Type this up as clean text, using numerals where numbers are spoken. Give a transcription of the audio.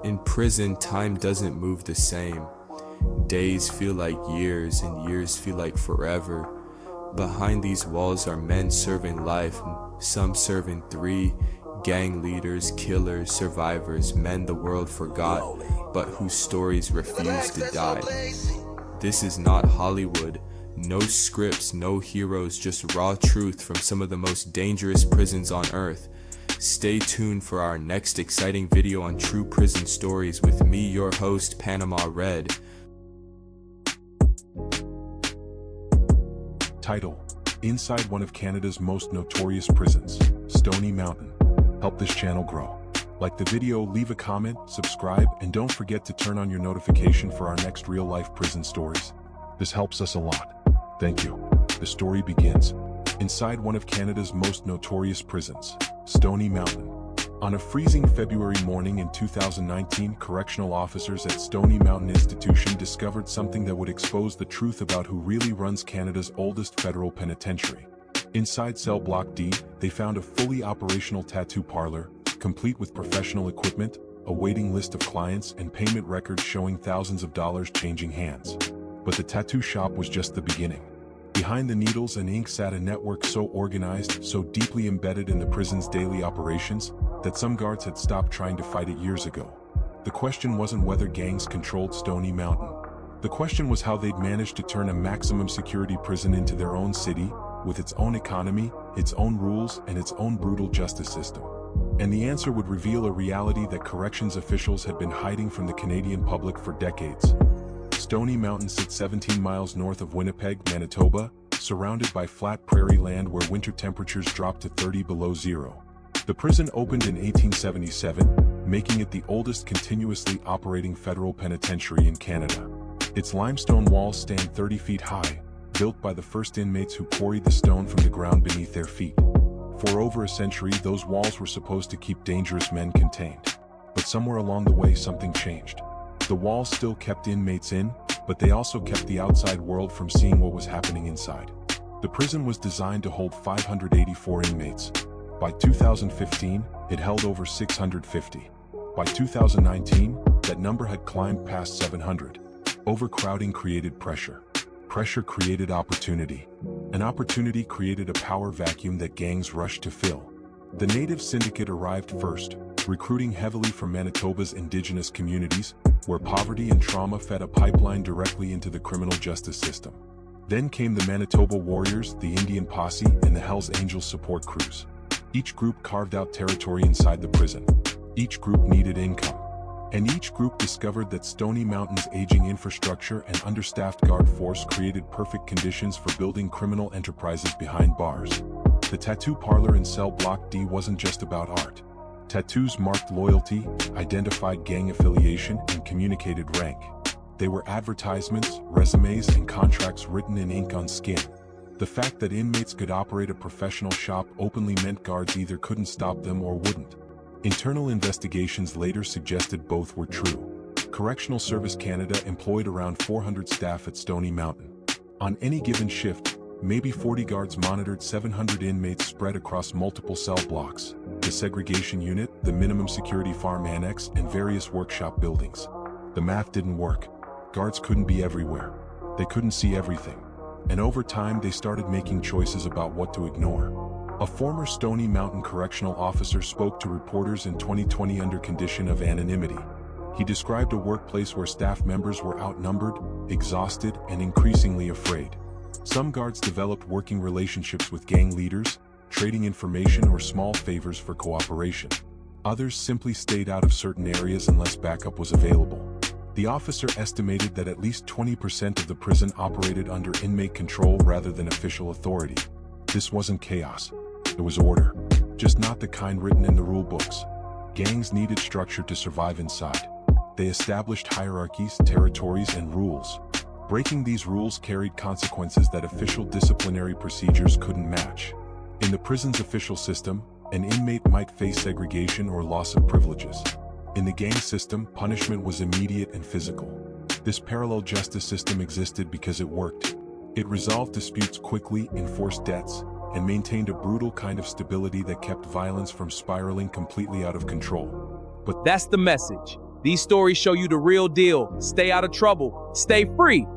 In prison, time doesn't move the same. Days feel like years and years feel like forever. Behind these walls are men serving life, some serving 3, gang leaders, killers, survivors, men the world forgot, but whose stories refuse to die. This is not Hollywood. No scripts, no heroes, just raw truth from some of the most dangerous prisons on earth. Stay tuned for our next exciting video on true prison stories with me, your host, Panama Red. Title: Inside one of Canada's most notorious prisons, Stony Mountain. Help this channel grow. Like the video, leave a comment, subscribe, and don't forget to turn on your notification for our next real-life prison stories. This helps us a lot. Thank you. The story begins inside one of Canada's most notorious prisons, Stony Mountain. On a freezing February morning in 2019, correctional officers at Stony Mountain Institution discovered something that would expose the truth about who really runs Canada's oldest federal penitentiary. Inside cell block D, they found a fully operational tattoo parlor, complete with professional equipment, a waiting list of clients, and payment records showing thousands of dollars changing hands. But the tattoo shop was just the beginning. Behind the needles and ink sat a network so organized, so deeply embedded in the prison's daily operations, that some guards had stopped trying to fight it years ago. The question wasn't whether gangs controlled Stony Mountain. The question was how they'd managed to turn a maximum security prison into their own city, with its own economy, its own rules, and its own brutal justice system. And the answer would reveal a reality that corrections officials had been hiding from the Canadian public for decades. Stony Mountain sits 17 miles north of Winnipeg, Manitoba, surrounded by flat prairie land where winter temperatures drop to 30 below zero. The prison opened in 1877, making it the oldest continuously operating federal penitentiary in Canada. Its limestone walls stand 30 feet high, built by the first inmates who quarried the stone from the ground beneath their feet. For over a century, those walls were supposed to keep dangerous men contained. But somewhere along the way, something changed. The walls still kept inmates in, but they also kept the outside world from seeing what was happening inside. The prison was designed to hold 584 inmates. By 2015, it held over 650. By 2019, that number had climbed past 700. Overcrowding created pressure. Pressure created opportunity. An opportunity created a power vacuum that gangs rushed to fill. The Native Syndicate arrived first, recruiting heavily from Manitoba's Indigenous communities, where poverty and trauma fed a pipeline directly into the criminal justice system. Then came the Manitoba Warriors, the Indian Posse, and the Hells Angels support crews. Each group carved out territory inside the prison. Each group needed income. And each group discovered that Stony Mountain's aging infrastructure and understaffed guard force created perfect conditions for building criminal enterprises behind bars. The tattoo parlor in cell block D wasn't just about art. Tattoos marked loyalty, identified gang affiliation, and communicated rank. They were advertisements, resumes, and contracts written in ink on skin. The fact that inmates could operate a professional shop openly meant guards either couldn't stop them or wouldn't. Internal investigations later suggested both were true. Correctional Service Canada employed around 400 staff at Stony Mountain. On any given shift, maybe 40 guards monitored 700 inmates spread across multiple cell blocks, the segregation unit, the minimum security farm annex, and various workshop buildings. The math didn't work. Guards couldn't be everywhere. They couldn't see everything. And over time, they started making choices about what to ignore. A former Stony Mountain correctional officer spoke to reporters in 2020 under condition of anonymity. He described a workplace where staff members were outnumbered, exhausted, and increasingly afraid. Some guards developed working relationships with gang leaders, trading information or small favors for cooperation. Others simply stayed out of certain areas unless backup was available. The officer estimated that at least 20% of the prison operated under inmate control rather than official authority. This wasn't chaos. It was order, just not the kind written in the rule books. Gangs needed structure to survive inside. They established hierarchies, territories, and rules. Breaking these rules carried consequences that official disciplinary procedures couldn't match. In the prison's official system, an inmate might face segregation or loss of privileges. In the gang system, punishment was immediate and physical. This parallel justice system existed because it worked. It resolved disputes quickly, enforced debts, and maintained a brutal kind of stability that kept violence from spiraling completely out of control. But that's the message. These stories show you the real deal. Stay out of trouble. Stay free.